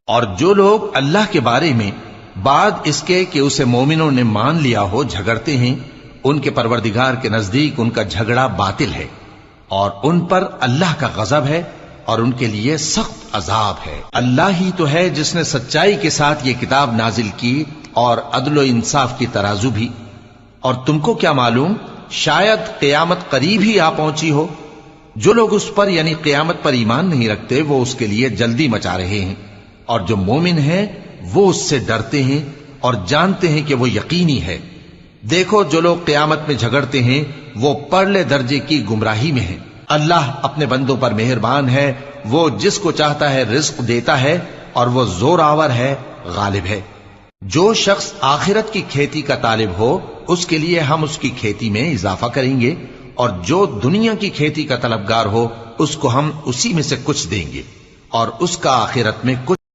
اور جو لوگ اللہ کے بارے میں بعد اس کے کہ اسے مومنوں نے مان لیا ہو جھگڑتے ہیں، ان کے پروردگار کے نزدیک ان کا جھگڑا باطل ہے، اور ان پر اللہ کا غضب ہے اور ان کے لیے سخت عذاب ہے۔ اللہ ہی تو ہے جس نے سچائی کے ساتھ یہ کتاب نازل کی اور عدل و انصاف کی ترازو بھی۔ اور تم کو کیا معلوم، شاید قیامت قریب ہی آ پہنچی ہو۔ جو لوگ اس پر یعنی قیامت پر ایمان نہیں رکھتے وہ اس کے لیے جلدی مچا رہے ہیں، اور جو مومن ہیں وہ اس سے ڈرتے ہیں اور جانتے ہیں کہ وہ یقینی ہے۔ دیکھو جو لوگ قیامت میں جھگڑتے ہیں وہ پرلے درجے کی گمراہی میں ہیں۔ اللہ اپنے بندوں پر مہربان ہے، وہ جس کو چاہتا ہے رزق دیتا ہے اور وہ زور آور ہے، غالب ہے۔ جو شخص آخرت کی کھیتی کا طالب ہو اس کے لیے ہم اس کی کھیتی میں اضافہ کریں گے، اور جو دنیا کی کھیتی کا طلبگار ہو اس کو ہم اسی میں سے کچھ دیں گے، اور اس کا آخرت میں کچھ